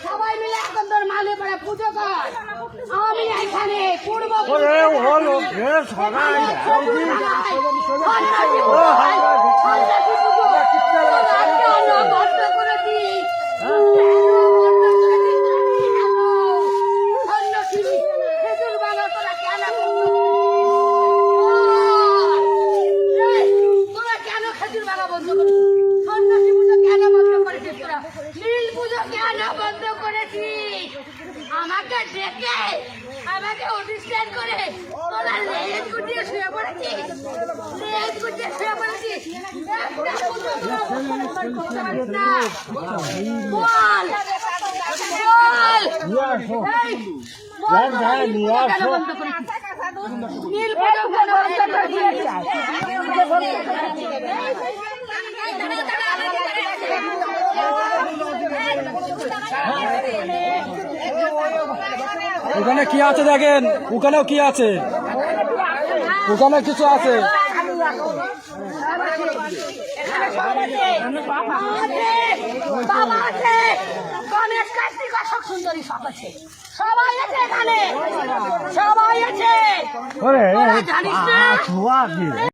সবাই মিলে এখন তোর মালে পড়ে পুজো কর। আমি এখানে পূর্ব আমাকে ডেকে আমাকে অনুষ্ঠান করে তোরা লেজ গুটিয়ে শুয়ে পড়েছিস, লেজ গুটিয়ে শুয়ে পড়েছিস। ওখানে কি আছে দেখেন, ওখানেও কি আছে, ওখানে কিছু আছে। গণেশ কার্তিক অশোক সুন্দরী সব আছে, সবাই আছে এখানে, সবাই আছে। জানিস না